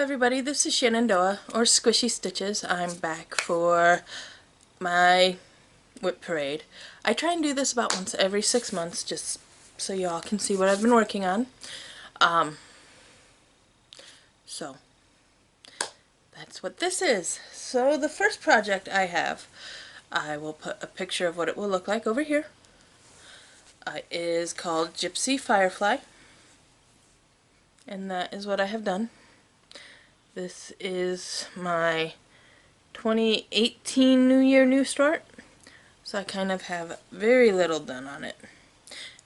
everybody, this is Shenandoah, or Squishy Stitches. I'm back for my WIP Parade. I try and do this about once every 6 months, just so y'all can see what I've been working on. So, that's what this is. So the first project I have, I will put a picture of what it will look like over here, is called Gypsy Firefly. And that is what I have done. This is my 2018 New Year New Start, so I kind of have very little done on it.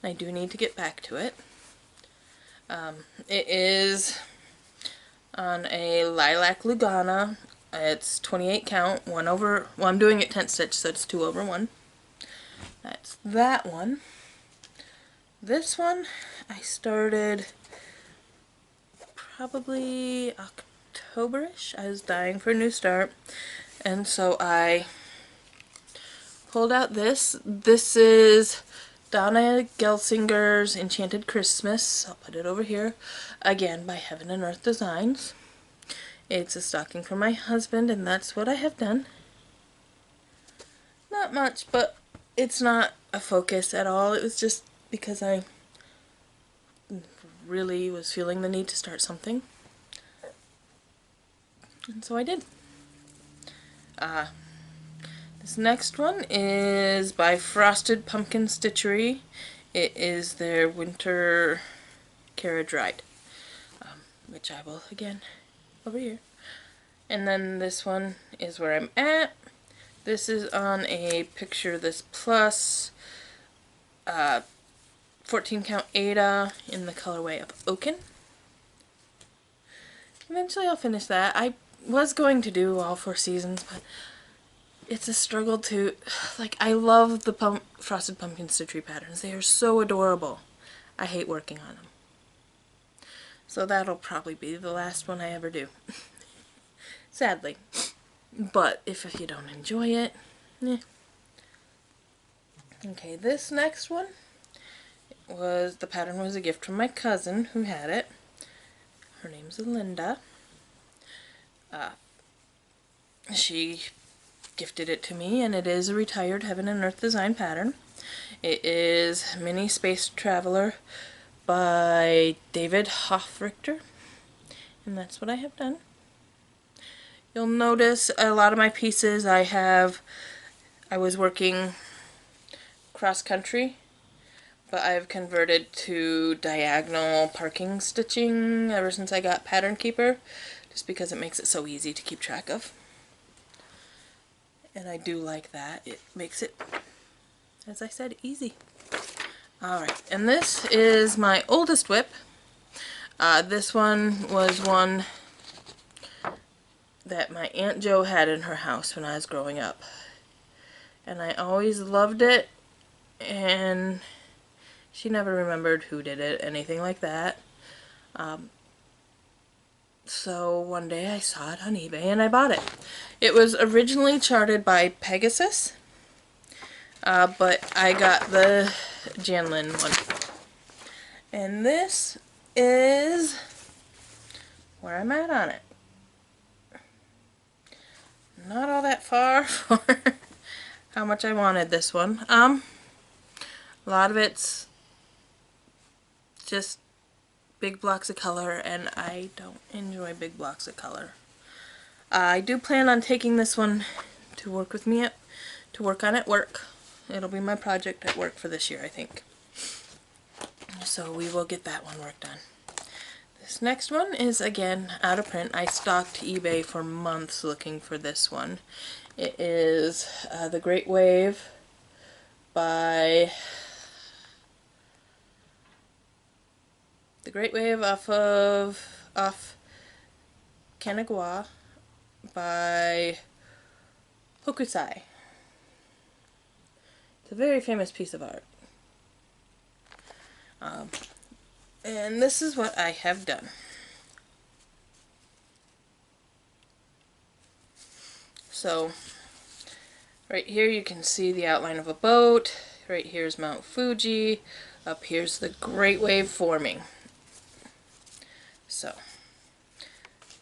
I do need to get back to it. It is on a lilac Lugana. It's 28 count, well, I'm doing it 10 stitch, so it's 2/1. That's that one. This one I started probably October-ish. I was dying for a new start, and so I pulled out this. This is Donna Gelsinger's Enchanted Christmas. I'll put it over here, again by Heaven and Earth Designs. It's a stocking for my husband, and that's what I have done. Not much, but it's not a focus at all. It was just because I really was feeling the need to start something. And so I did. This next one is by Frosted Pumpkin Stitchery. It is their winter carriage ride, which I will, again, over here. And then this one is where I'm at. This is on a Picture This Plus 14 count Ada in the colorway of Oaken. Eventually I'll finish that. I was going to do all 4 seasons, but it's a struggle to, like, I love the Frosted Pumpkin Stitchery patterns. They are so adorable. I hate working on them. So that'll probably be the last one I ever do. Sadly. But if you don't enjoy it, eh. Okay, this next one the pattern was a gift from my cousin who had it. Her name's Linda. She gifted it to me, and it is a retired Heaven and Earth design pattern. It is Mini Space Traveler by David Hofrichter, and that's what I have done. You'll notice a lot of my pieces I was working cross country, but I've converted to diagonal parking stitching ever since I got Pattern Keeper, just because it makes it so easy to keep track of. And I do like that. It makes it, as I said, easy. Alright, and this is my oldest WIP. This one was one that my Aunt Jo had in her house when I was growing up. And I always loved it, and she never remembered who did it, anything like that. So one day I saw it on eBay and I bought it. It was originally charted by Pegasus, but I got the Janlin one. And this is where I'm at on it. Not all that far for how much I wanted this one. A lot of it's just big blocks of color, and I don't enjoy big blocks of color. I do plan on taking this one to work with me to work on at work. It'll be my project at work for this year, I think. So we will get that one worked on. This next one is, again, out of print. I stalked eBay for months looking for this one. It is The Great Wave by The Great Wave off Kanagawa by Hokusai. It's a very famous piece of art. And this is what I have done. So, right here you can see the outline of a boat. Right here is Mount Fuji. Up here's the Great Wave forming. So,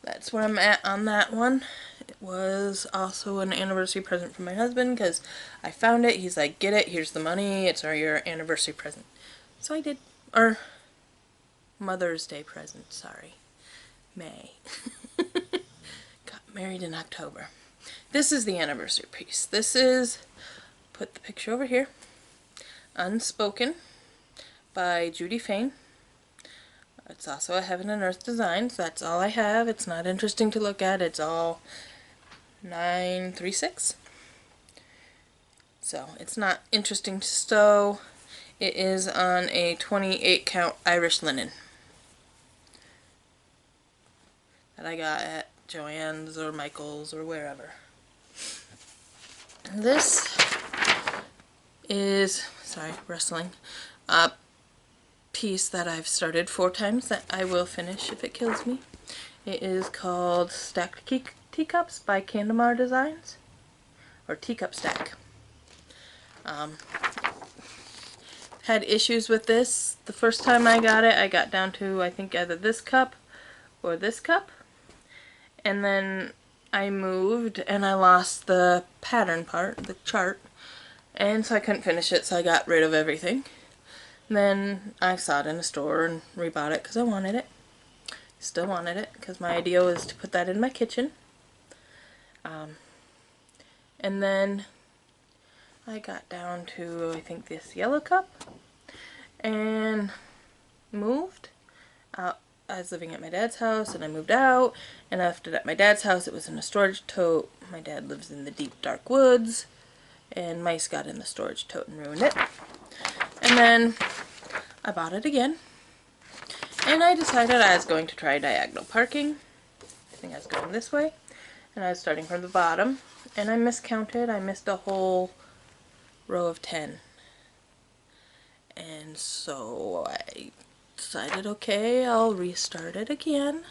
that's where I'm at on that one. It was also an anniversary present from my husband because I found it. He's like, get it, here's the money, it's your anniversary present. So I did. Or Mother's Day present, sorry. May. Got married in October. This is the anniversary piece. This is, put the picture over here, Unspoken by Judy Fain. It's also a Heaven and Earth design, so that's all I have. It's not interesting to look at. It's all 936. So it's not interesting to sew. It is on a 28 count Irish linen that I got at Joann's or Michael's or wherever. This is, sorry, rustling, a piece that I've started 4 times that I will finish if it kills me. It is called Stacked Teacups by Condon Designs, or Teacup Stack. Had issues with this. The first time I got it, I got down to, I think, either this cup or this cup. And then I moved and I lost the pattern part, the chart. And so I couldn't finish it, so I got rid of everything. Then I saw it in a store and rebought it because I wanted it. Still wanted it because my idea was to put that in my kitchen. And then I got down to, I think, this yellow cup and moved out. I was living at my dad's house and I moved out and I left it at my dad's house. It was in a storage tote. My dad lives in the deep dark woods and mice got in the storage tote and ruined it. And then I bought it again and I decided I was going to try diagonal parking. I think I was going this way and I was starting from the bottom and I miscounted. I missed a whole row of 10. And so I decided, okay, I'll restart it again.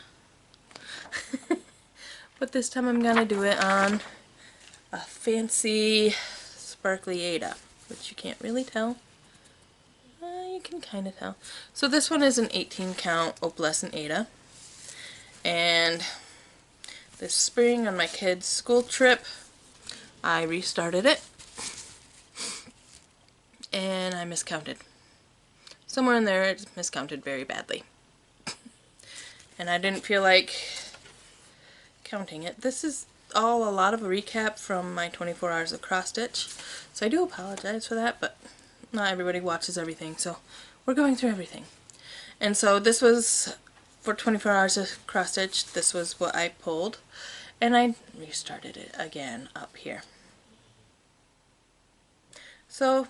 But this time I'm gonna do it on a fancy sparkly Ada, which you can't really tell. You can kind of tell. So this one is an 18 count opalescent Ada. And this spring on my kids' school trip, I restarted it. And I miscounted. Somewhere in there it's miscounted very badly. And I didn't feel like counting it. This is all a lot of a recap from my 24 hours of Crossstitch. So I do apologize for that, but not everybody watches everything, so we're going through everything. And so this was for 24 hours of Crossstitch. This was what I pulled. And I restarted it again up here. So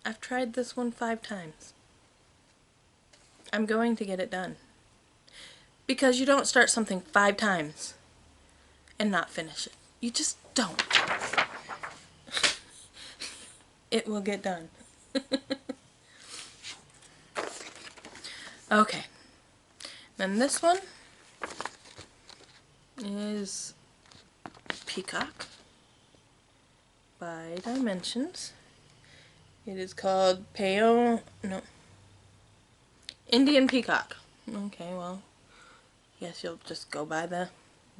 I've tried this one 5 times. I'm going to get it done. Because you don't start something 5 times and not finish it. You just don't. It will get done. Okay. Then this one is Peacock by Dimensions. It is called Indian Peacock. Okay, well, guess you'll just go by the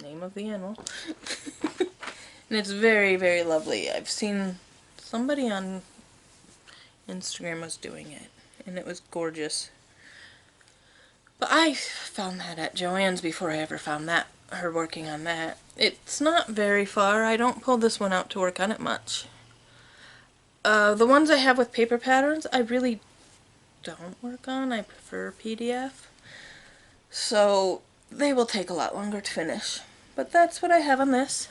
name of the animal. And it's very, very lovely. I've seen somebody on Instagram was doing it, and it was gorgeous. But I found that at Joann's before I ever found that, her working on that. It's not very far. I don't pull this one out to work on it much. The ones I have with paper patterns, I really don't work on. I prefer PDF. So they will take a lot longer to finish. But that's what I have on this.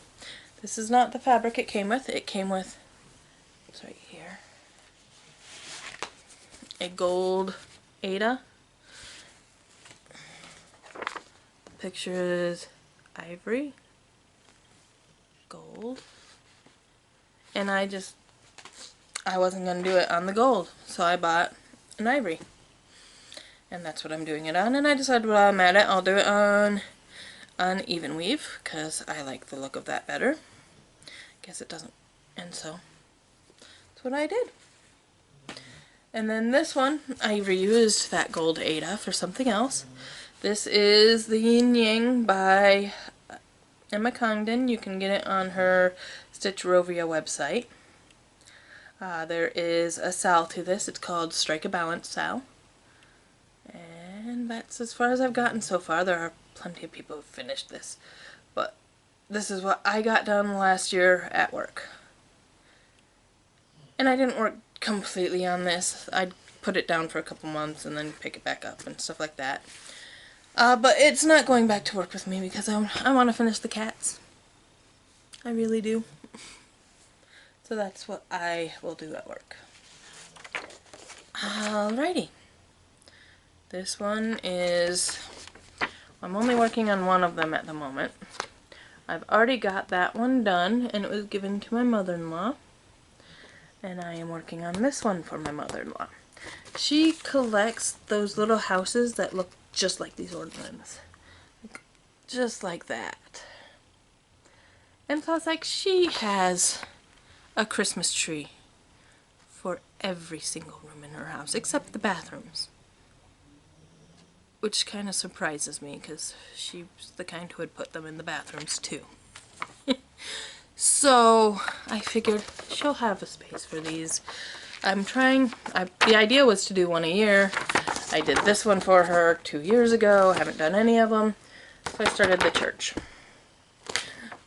This is not the fabric it came with. It came with, it's right here, a gold Ada. Picture is ivory, gold, and I wasn't going to do it on the gold, so I bought an ivory. And that's what I'm doing it on, and I decided while I'm at it, I'll do it on even weave, because I like the look of that better. Guess it doesn't, and so that's what I did. And then this one, I reused that gold Ada for something else. This is the Ying by Emma Condon. You can get it on her Stitcherovia website. There is a sal to this. It's called Strike a Balance Sal. And that's as far as I've gotten so far. There are plenty of people who've finished this. But this is what I got done last year at work. And I didn't work completely on this. I'd put it down for a couple months and then pick it back up and stuff like that. But it's not going back to work with me because I want to finish the cats. I really do. So that's what I will do at work. Alrighty. This one is, I'm only working on one of them at the moment. I've already got that one done and it was given to my mother-in-law. And I am working on this one for my mother-in-law. She collects those little houses that look just like these ornaments. Just like that. And so I was like, she has a Christmas tree for every single room in her house, except the bathrooms. Which kind of surprises me, because she's the kind who would put them in the bathrooms too. So I figured she'll have a space for these. The idea was to do one a year. I did this one for her 2 years ago. I haven't done any of them. So I started the church.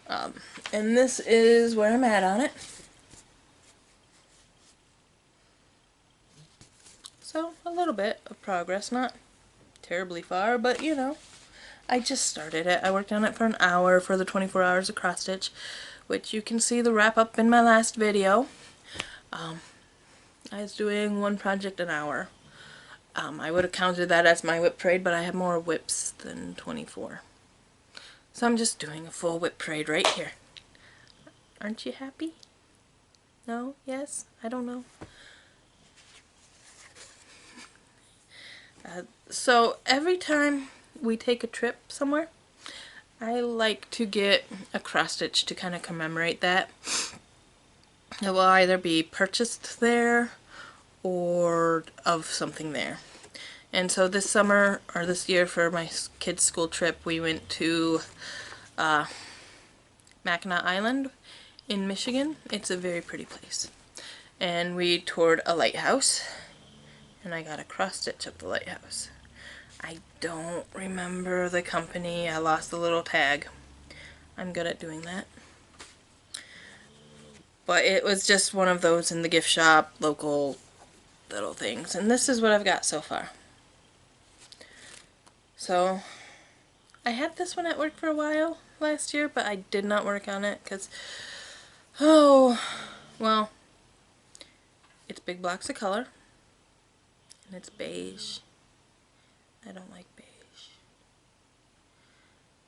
And this is where I'm at on it. So a little bit of progress, not terribly far, but you know, I just started it. I worked on it for an hour for the 24 hours of Crossstitch, which you can see the wrap up in my last video. I was doing one project an hour. I would have counted that as my WIP Parade, but I have more WIPs than 24. So I'm just doing a full WIP Parade right here. Aren't you happy? No? Yes? I don't know. So every time we take a trip somewhere, I like to get a cross stitch to kind of commemorate that. It will either be purchased there or of something there. And so this summer, or this year for my kids' school trip, we went to Mackinac Island in Michigan. It's a very pretty place. And we toured a lighthouse, and I got a cross stitch of the lighthouse. I don't remember the company. I lost the little tag. I'm good at doing that. But it was just one of those in the gift shop, local little things. And this is what I've got so far. So, I had this one at work for a while last year, but I did not work on it because, oh, well, it's big blocks of color, and it's beige. I don't like beige.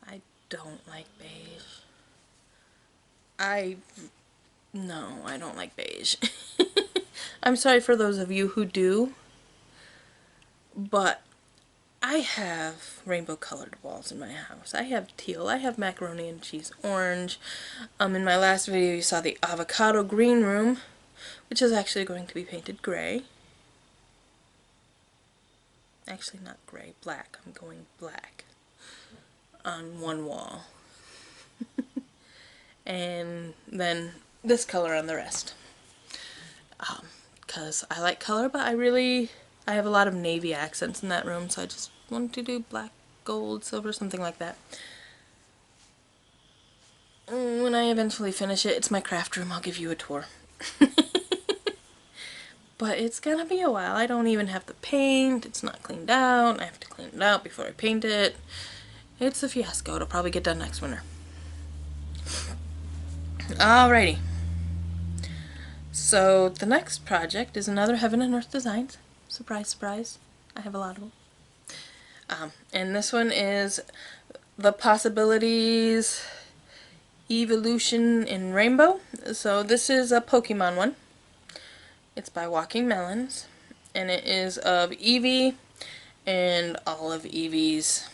I don't like beige. No, I don't like beige. I'm sorry for those of you who do, but I have rainbow colored walls in my house. I have teal, I have macaroni and cheese orange. In my last video you saw the avocado green room, which is actually going to be painted gray. Actually not gray, black. I'm going black on one wall. And then this color on the rest. Because I like color, but I have a lot of navy accents in that room, so I just wanted to do black, gold, silver, something like that. When I eventually finish it, it's my craft room. I'll give you a tour. But it's gonna be a while. I don't even have to paint. It's not cleaned out. I have to clean it out before I paint it. It's a fiasco. It'll probably get done next winter. Alrighty. So the next project is another Heaven and Earth Designs. Surprise, surprise. I have a lot of them. And this one is the Possibilities Evolution in Rainbow. So this is a Pokemon one. It's by Walking Melons, and it is of Eevee and all of Eevee's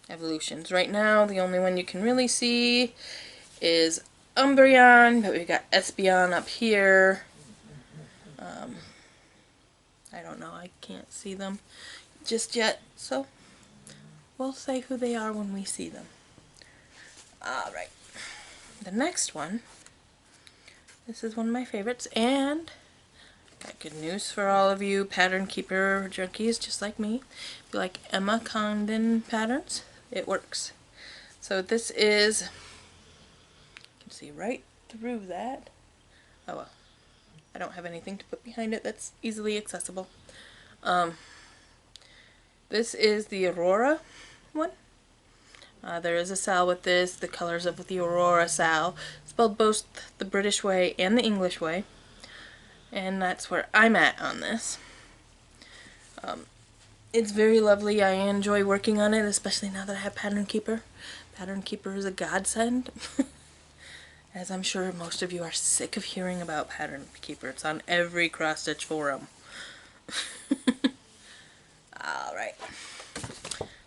evolutions. Right now, the only one you can really see is Umbreon, but we've got Espeon up here. I don't know, I can't see them just yet, so we'll say who they are when we see them. Alright, the next one, this is one of my favorites, and got good news for all of you pattern keeper junkies just like me. If you like Emma Condon patterns, it works. So this is, you can see right through that. Oh well, I don't have anything to put behind it that's easily accessible. This is the Aurora one. There is a sal with this, the colors of the Aurora sal, spelled both the British way and the English way. And that's where I'm at on this. It's very lovely. I enjoy working on it, especially now that I have Pattern Keeper. Pattern Keeper is a godsend. As I'm sure most of you are sick of hearing about Pattern Keeper. It's on every cross-stitch forum. Alright.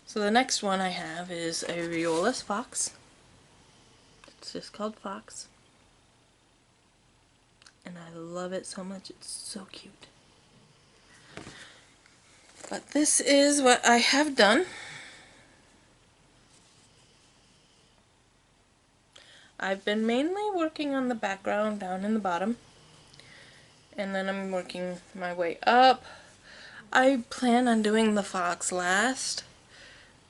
So the next one I have is a Riola's Fox. It's just called Fox. And I love it so much. It's so cute. But this is what I have done. I've been mainly working on the background down in the bottom. And then I'm working my way up. I plan on doing the fox last.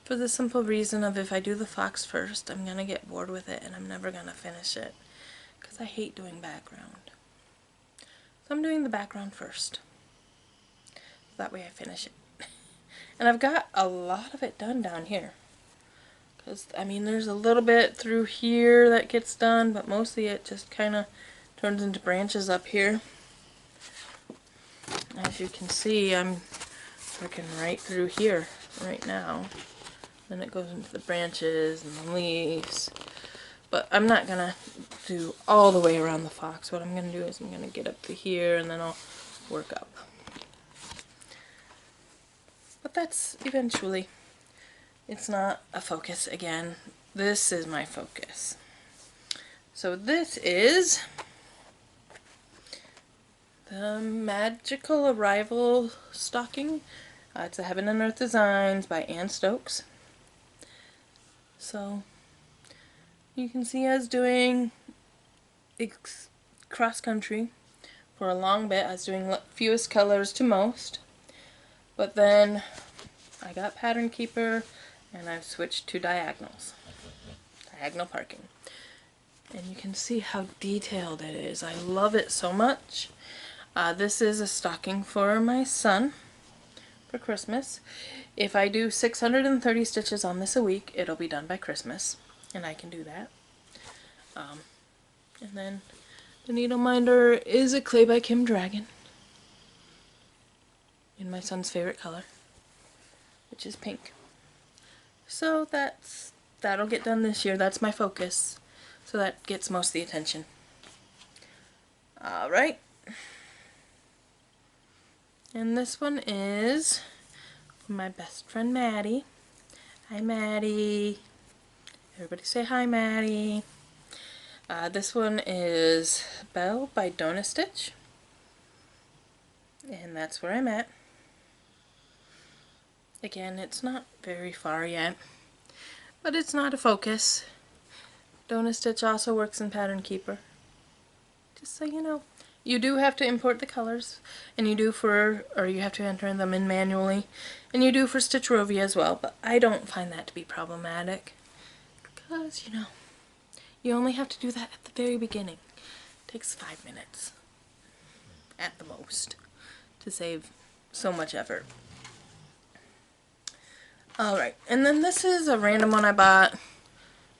For the simple reason of if I do the fox first, I'm going to get bored with it and I'm never going to finish it. Because I hate doing background. So I'm doing the background first. That way I finish it. And I've got a lot of it done down here. Because, I mean, there's a little bit through here that gets done, but mostly it just kind of turns into branches up here. As you can see, I'm working right through here right now. Then it goes into the branches and the leaves. But I'm not going to do all the way around the fox. What I'm going to do is I'm going to get up to here and then I'll work up. But that's eventually. It's not a focus again. This is my focus. So this is the Magical Arrival stocking. It's a Heaven and Earth Designs by Ann Stokes. So you can see us doing cross country for a long bit. I was doing fewest colors to most. But then I got Pattern Keeper and I've switched to diagonals. Diagonal parking. And you can see how detailed it is. I love it so much. This is a stocking for my son for Christmas. If I do 630 stitches on this a week, it'll be done by Christmas. And I can do that. And then the needle minder is a Clay by Kim Dragon. In my son's favorite color, which is pink. So that'll get done this year. That's my focus. So that gets most of the attention. Alright. And this one is from my best friend Maddie. Hi Maddie. Everybody say hi Maddie. This one is Belle by Donna Stitch. And that's where I'm at. Again, it's not very far yet, but it's not a focus. Donna Stitch also works in Pattern Keeper. Just so you know. You do have to import the colors, and you have to enter them in manually, and you do for Stitch Rovia as well, but I don't find that to be problematic. Because, you know, you only have to do that at the very beginning. It takes 5 minutes. At the most. To save so much effort. Alright, and then this is a random one I bought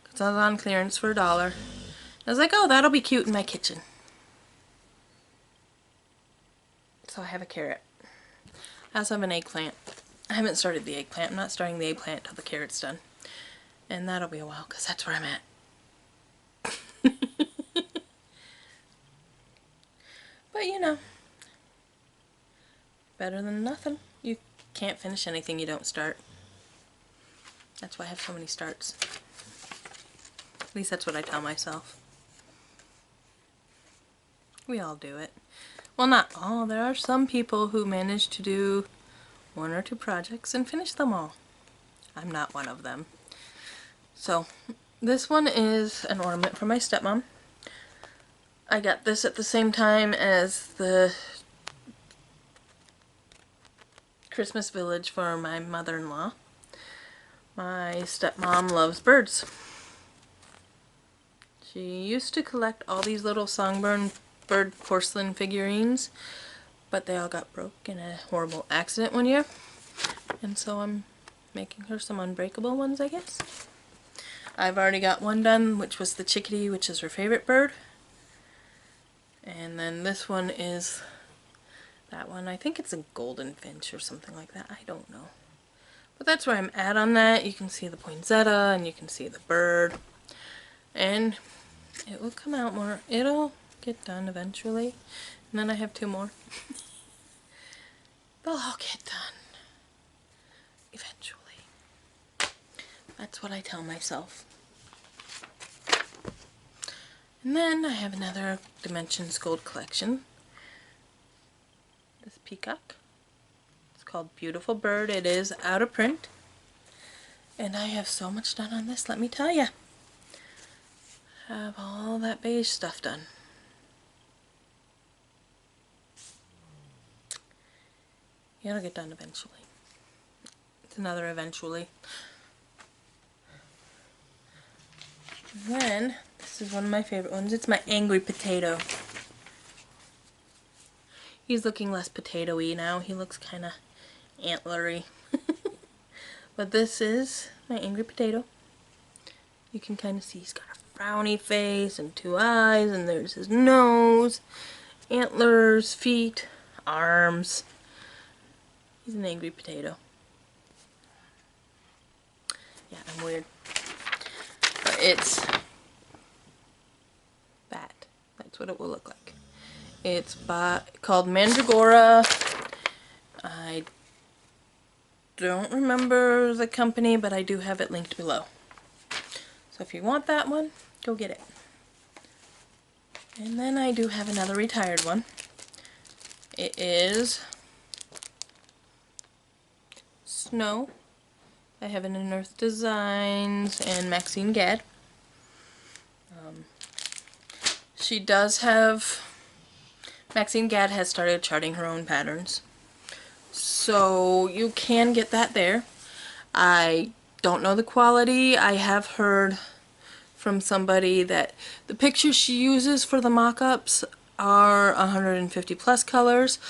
because I was on clearance for $1. I was like, oh, that'll be cute in my kitchen. So I have a carrot. I also have an eggplant. I haven't started the eggplant. I'm not starting the eggplant until the carrot's done. And that'll be a while because that's where I'm at. But you know, better than nothing. You can't finish anything you don't start. That's why I have so many starts. At least that's what I tell myself. We all do it. Well, not all. There are some people who manage to do 1 or 2 projects and finish them all. I'm not one of them. So this one is an ornament for my stepmom. I got this at the same time as the Christmas village for my mother-in-law. My stepmom loves birds. She used to collect all these little songbird bird porcelain figurines, but they all got broke in a horrible accident one year. And so I'm making her some unbreakable ones, I guess. I've already got one done, which was the chickadee, which is her favorite bird. And then this one is that one. I think it's a golden finch or something like that. I don't know. But that's where I'm at on that. You can see the poinsettia and you can see the bird. And it will come out more. It'll get done eventually. And then I have two more. They'll all get done eventually. That's what I tell myself. And then I have another Dimensions Gold collection. This Peacock. It's called Beautiful Bird. It is out of print. And I have so much done on this, let me tell you. Have all that beige stuff done. It'll get done eventually. It's another eventually. And then, this is one of my favorite ones. It's my Angry Potato. He's looking less potato-y now. He looks kind of antlery. But this is my Angry Potato. You can kind of see he's got a frowny face and two eyes, and there's his nose, antlers, feet, arms. He's an angry potato. Yeah, I'm weird. But it's that. That's what it will look like. It's called Mandragora. I don't remember the company, but I do have it linked below. So if you want that one, go get it. And then I do have another retired one. It is Snow. I have it in Earth Designs and Maxine Gadd. She does have... Maxine Gadd has started charting her own patterns. So you can get that there. I don't know the quality. I have heard from somebody that the pictures she uses for the mock-ups are 150 plus colors,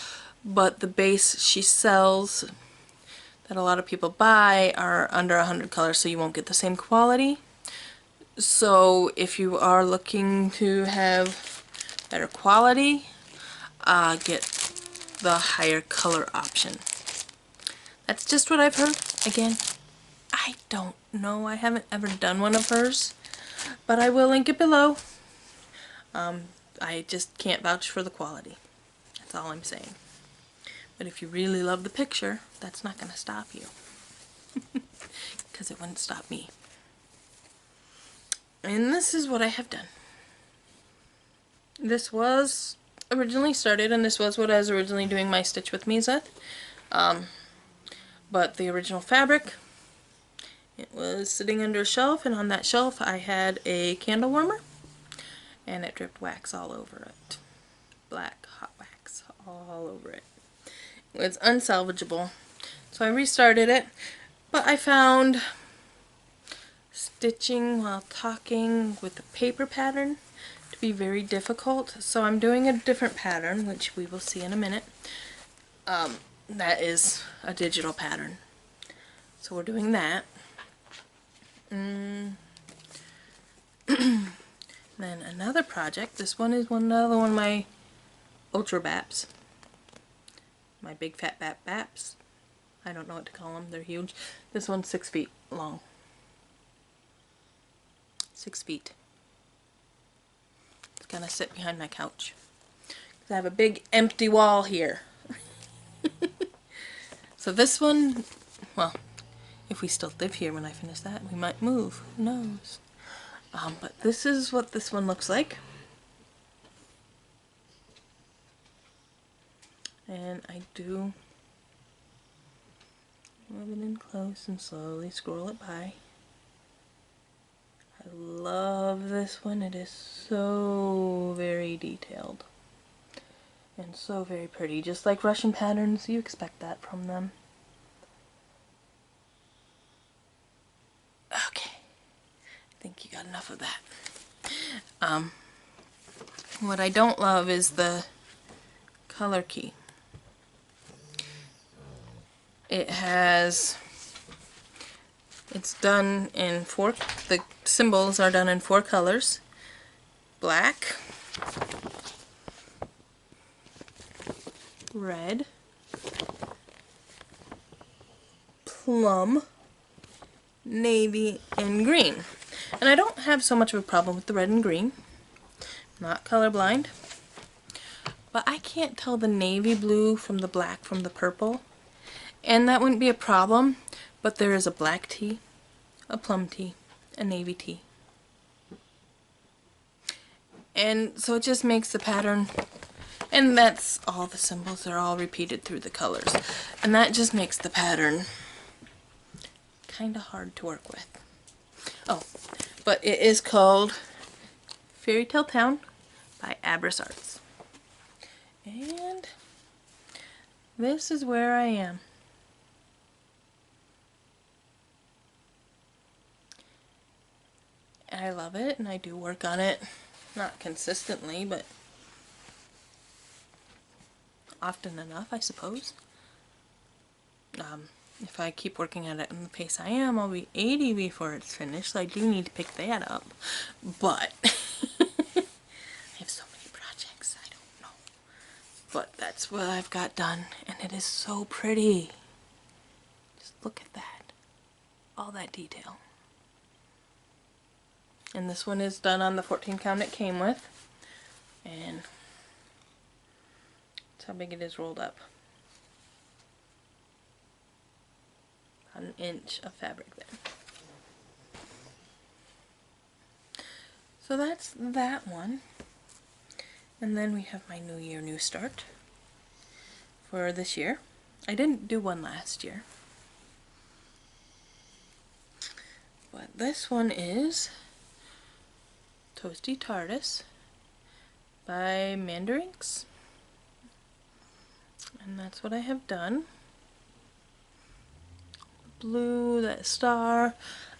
but the base she sells that a lot of people buy are under 100 colors, so you won't get the same quality. So if you are looking to have better quality, get the higher color option. That's just what I've heard. Again, I don't know. I haven't ever done one of hers, but I will link it below. I just can't vouch for the quality. That's all I'm saying. But if you really love the picture, that's not going to stop you. Because it wouldn't stop me. And this is what I have done. This was originally started, and this was what I was originally doing my Stitch with Mesa. But the original fabric, it was sitting under a shelf, and on that shelf I had a candle warmer, and it dripped wax all over it. Black hot wax all over it. It was unsalvageable. So I restarted it, but I found stitching while talking with the paper pattern to be very difficult. So I'm doing a different pattern, which we will see in a minute. That is a digital pattern. So we're doing that. Then another project. This one is another one of my Ultra Baps. My big fat Baps. I don't know what to call them. They're huge. This one's 6 feet long. 6 feet. It's gonna sit behind my couch. I have a big empty wall here. So this one, well, if we still live here when I finish that, we might move. Who knows? But this is what this one looks like. And I do Move it in close and slowly scroll it by. I love this one. It is so very detailed and so very pretty. Just like Russian patterns, you expect that from them. Okay, I think you got enough of that. What I don't love is the color key. It's done in the symbols are done in 4 colors. Black, red, plum, navy, and green. And I don't have so much of a problem with the red and green. I'm not colorblind. But I can't tell the navy blue from the black from the purple. And that wouldn't be a problem, but there is a black tea, a plum tea, a navy tea. And so it just makes the pattern, and that's all the symbols, they're all repeated through the colors. And that just makes the pattern kind of hard to work with. Oh, but it is called Fairytale Town by Abris Arts. And this is where I am. I love it, and I do work on it, not consistently, but often enough, I suppose. If I keep working at it in the pace I am, I'll be 80 before it's finished, so I do need to pick that up. But I have so many projects, I don't know. But that's what I've got done, and it is so pretty. Just look at that. All that detail. And this one is done on the 14 count it came with. And that's how big it is rolled up. About an inch of fabric there. So that's that one. And then we have my New Year, New Start for this year. I didn't do one last year. But this one is Toasty TARDIS by Mandarinks. And that's what I have done. Blue, that star.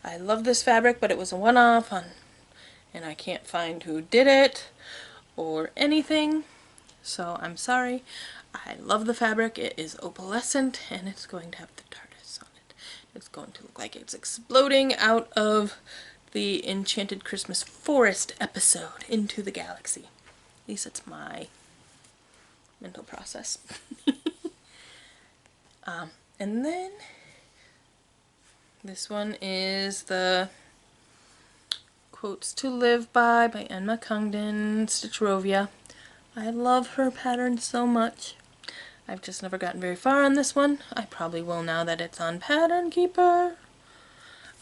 I love this fabric, but it was a one-off and I can't find who did it or anything. So I'm sorry. I love the fabric. It is opalescent and it's going to have the TARDIS on it. It's going to look like it's exploding out of the Enchanted Christmas Forest episode into the galaxy. At least it's my mental process. And then this one is the Quotes to Live by Emma Condon, Stitchrovia. I love her pattern so much. I've just never gotten very far on this one. I probably will now that it's on Pattern Keeper.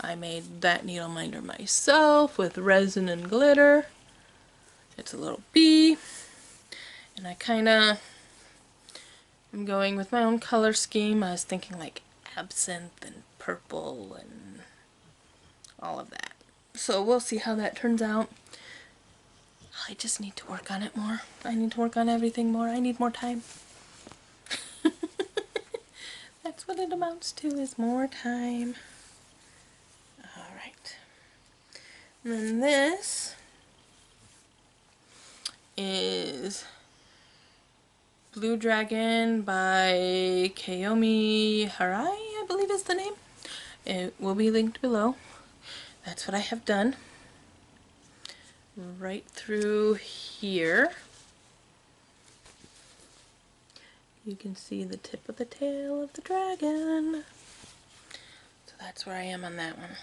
I made that needle minder myself with resin and glitter. It's a little bee. And I kinda am going with my own color scheme. I was thinking like absinthe and purple and all of that. So we'll see how that turns out. I just need to work on it more. I need to work on everything more. I need more time. That's what it amounts to, is more time. Alright. And then this is Blue Dragon by Kayomi Harai, I believe is the name. It will be linked below. That's what I have done. Right through here. You can see the tip of the tail of the dragon. So that's where I am on that one.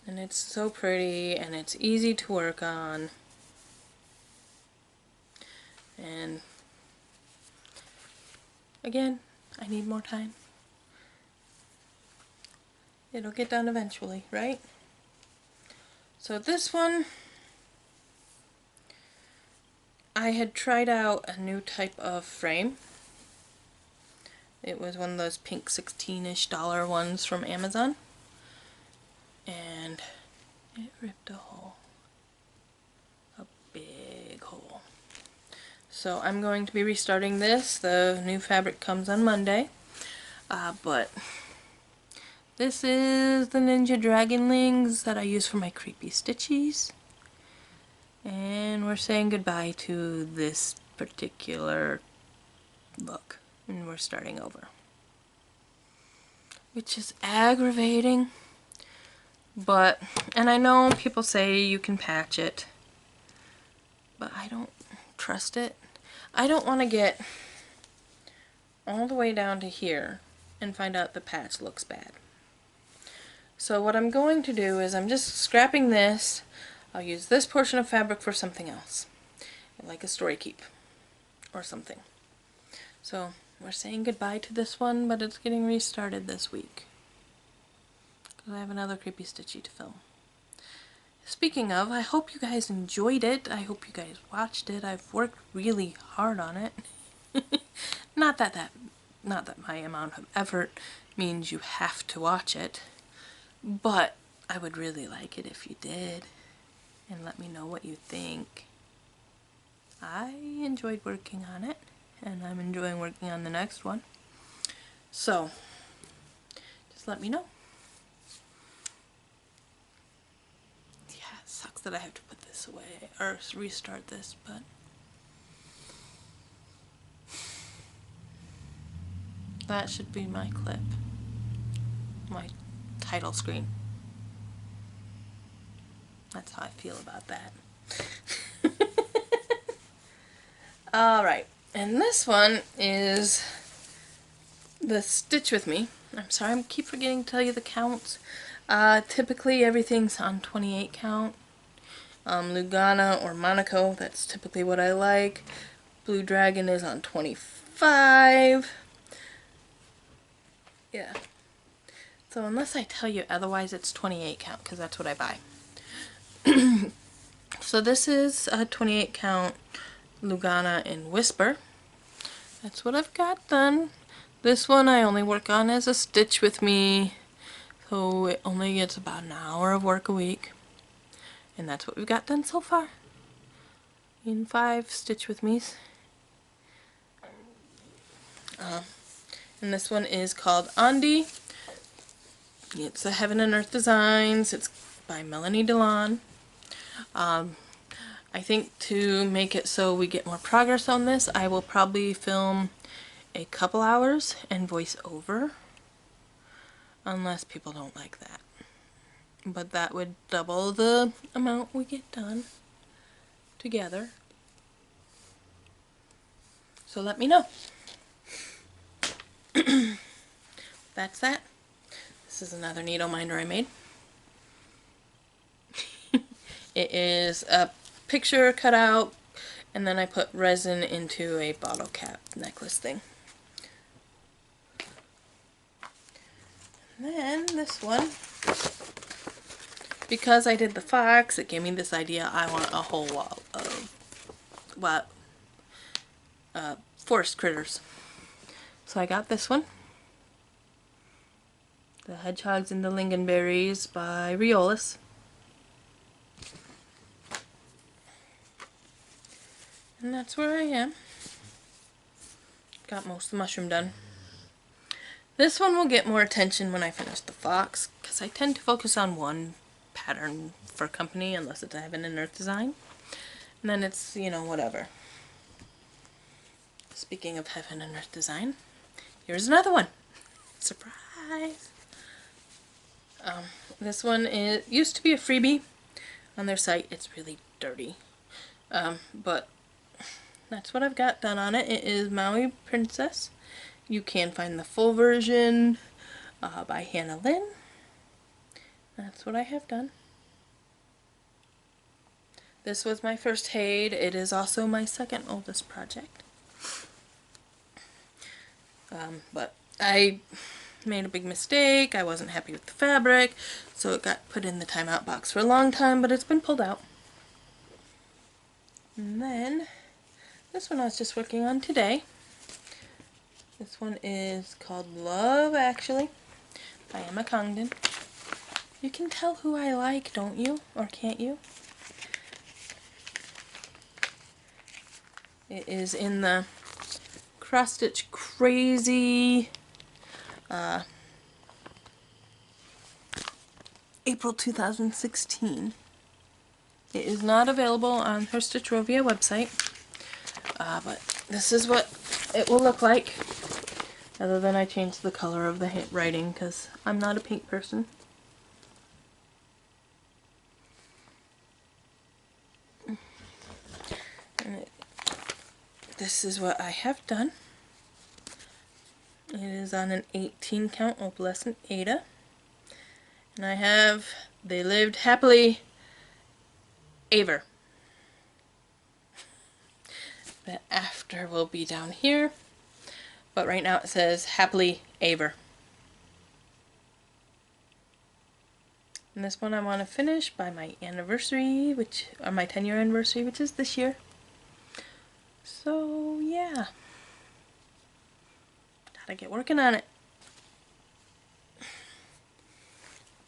And it's so pretty and it's easy to work on. And again, I need more time. It'll get done eventually, right? So this one, I had tried out a new type of frame It was one of those pink 16-ish dollar ones from Amazon. And it ripped a hole. A big hole. So I'm going to be restarting this. The new fabric comes on Monday. But this is the Ninja Dragonlings that I use for my creepy stitchies. And we're saying goodbye to this particular look. And we're starting over. Which is aggravating. But, and I know people say you can patch it. But I don't trust it. I don't want to get all the way down to here and find out the patch looks bad. So what I'm going to do is I'm just scrapping this. I'll use this portion of fabric for something else, like a story keep or something. So we're saying goodbye to this one, but it's getting restarted this week because I have another creepy stitchy to film. Speaking of, I hope you guys enjoyed it. I hope you guys watched it. I've worked really hard on it. Not that my amount of effort means you have to watch it, but I would really like it if you did, and let me know what you think. I enjoyed working on it, and I'm enjoying working on the next one. So, just let me know. Yeah, it sucks that I have to put this away, or restart this, but that should be my clip. My title screen. That's how I feel about that. Alright, and this one is the Stitch With Me. I'm sorry, I keep forgetting to tell you the counts. Typically everything's on 28 count. Lugana or Monaco, that's typically what I like. Blue Dragon is on 25. Yeah. So unless I tell you otherwise, it's 28 count, because that's what I buy. So this is a 28 count Lugana in Whisper. That's what I've got done. This one I only work on as a Stitch With Me, so it only gets about an hour of work a week. And that's what we've got done so far. In 5 Stitch With Me's. And this one is called Andi. It's a Heaven and Earth Designs. It's by Melanie Delon. I think to make it so we get more progress on this, I will probably film a couple hours and voice over. Unless people don't like that. But that would double the amount we get done together. So let me know. That's that. This is another needle minder I made. It is a picture cut out, and then I put resin into a bottle cap necklace thing. And then this one, because I did the fox, it gave me this idea. I want a whole wall of forest critters. So I got this one. The Hedgehogs and the Lingonberries by Riolis. And that's where I am. Got most of the mushroom done. This one will get more attention when I finish the fox, because I tend to focus on one pattern for company, unless it's a Heaven and Earth design. And then it's, you know, whatever. Speaking of Heaven and Earth design, here's another one. Surprise! This one used to be a freebie on their site. It's really dirty. But that's what I've got done on it. It is Maui Princess. You can find the full version by Hannah Lynn. That's what I have done. This was my first Haid. It is also my second oldest project. But I made a big mistake. I wasn't happy with the fabric, so it got put in the timeout box for a long time, but it's been pulled out. And then this one I was just working on today. This one is called Love, actually. I am a Condon. You can tell who I like, don't you? Or can't you? It is in the Crossstitch Crazy April 2016. It is not available on her Stitchrovia website, but this is what it will look like, other than I changed the color of the writing because I'm not a pink person. And this is what I have done. It is on an 18 count opalescent Ada. And I have They Lived Happily Ever. The after will be down here, but right now it says Happily Ever. And this one I want to finish by my anniversary, my 10-year anniversary, which is this year. So yeah, gotta get working on it.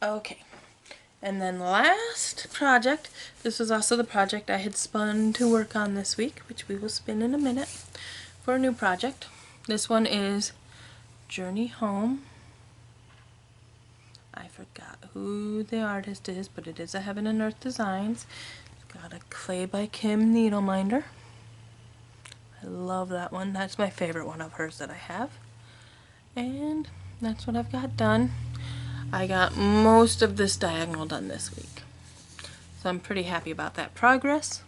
Okay, and then last project, this was also the project I had spun to work on this week, which we will spin in a minute for a new project. This one is Journey Home. I forgot who the artist is, but it is a Heaven and Earth Designs. It's got a Clay by Kim needle minder. I love that one. That's my favorite one of hers that I have. And that's what I've got done. I got most of this diagonal done this week, so I'm pretty happy about that progress.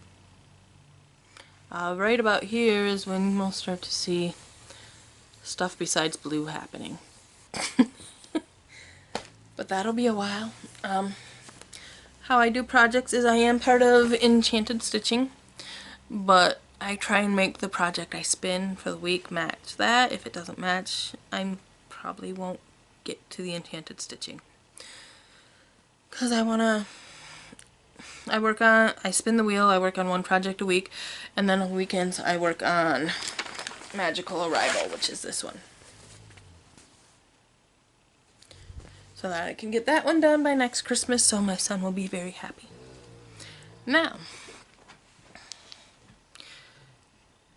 Right about here is when we'll start to see stuff besides blue happening. But that'll be a while. How I do projects is I am part of Enchanted Stitching, but I try and make the project I spin for the week match that. If it doesn't match, I probably won't get to the Enchanted Stitching. Because I spin the wheel, I work on one project a week, and then on weekends I work on Magical Arrival, which is this one. So that I can get that one done by next Christmas, so my son will be very happy. Now,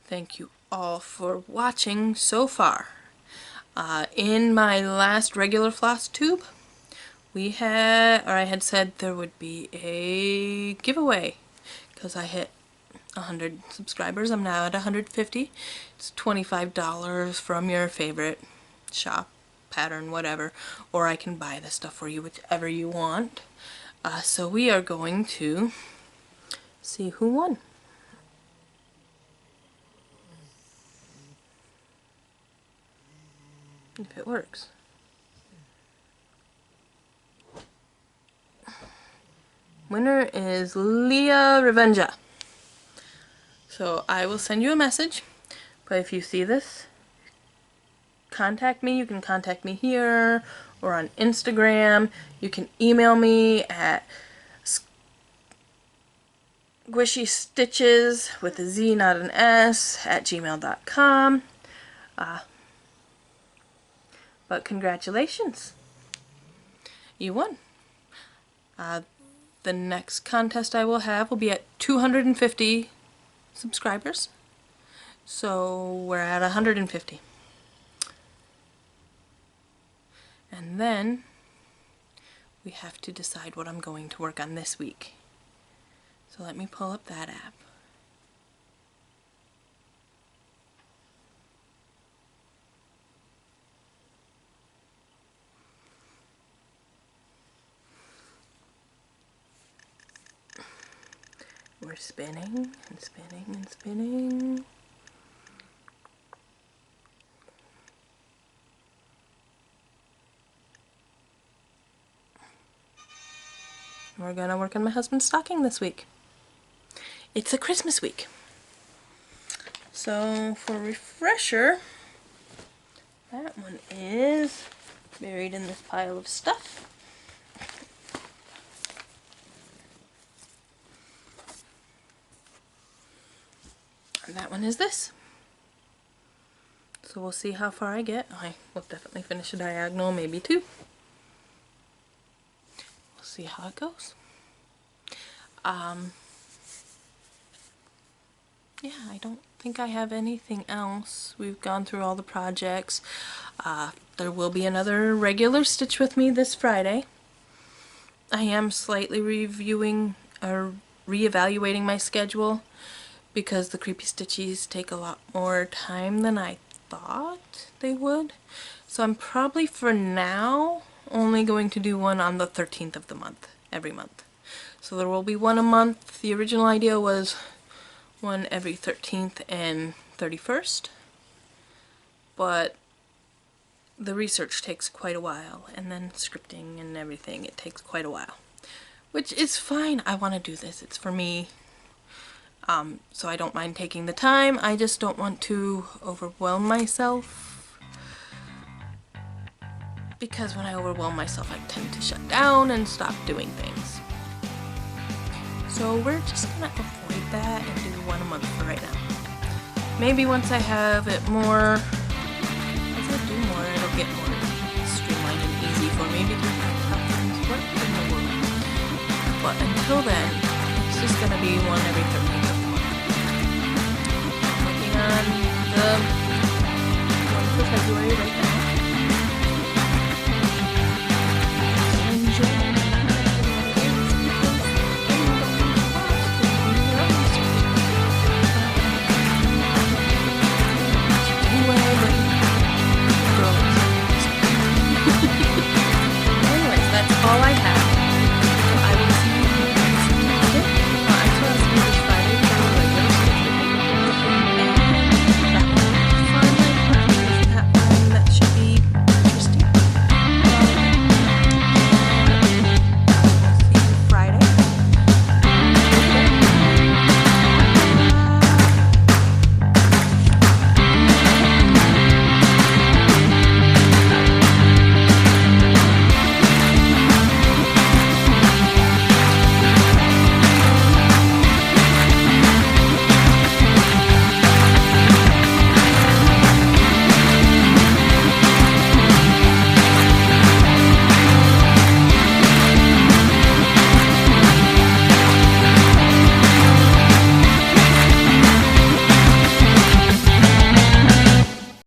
thank you all for watching so far. In my last regular Flosstube, I had said there would be a giveaway because I hit 100 subscribers. I'm now at 150. It's $25 from your favorite shop, pattern, whatever, or I can buy the stuff for you, whichever you want. So we are going to see who won. If it works. Winner is Lea Revenga. So I will send you a message, but if you see this, contact me. You can contact me here or on Instagram. You can email me at squishystitches with a Z, not an S, @gmail.com. But congratulations, you won. The next contest I will have will be at 250 subscribers. So we're at 150. And then we have to decide what I'm going to work on this week. So let me pull up that app. We're spinning and spinning and spinning. We're gonna work on my husband's stocking this week. It's a Christmas week. So for refresher, that one is buried in this pile of stuff. And that one is this. So we'll see how far I get. I will definitely finish a diagonal, maybe 2. We'll see how it goes. Yeah, I don't think I have anything else. We've gone through all the projects. There will be another regular Stitch With Me this Friday. I am slightly reevaluating my schedule because the Creepy Stitchies take a lot more time than I thought they would. So I'm probably for now only going to do one on the 13th of the month, every month. So there will be one a month. The original idea was one every 13th and 31st, but the research takes quite a while, and then scripting and everything, it takes quite a while, which is fine. I want to do this. It's for me, so I don't mind taking the time. I just don't want to overwhelm myself, because when I overwhelm myself I tend to shut down and stop doing things. So we're just gonna avoid that and do one a month for right now. Maybe once I have it more, as I do more, it'll get more streamlined and easy for me because that's how things work in the world. But until then, it's just gonna be one every 13th of the month. I'm working on the one for February right now.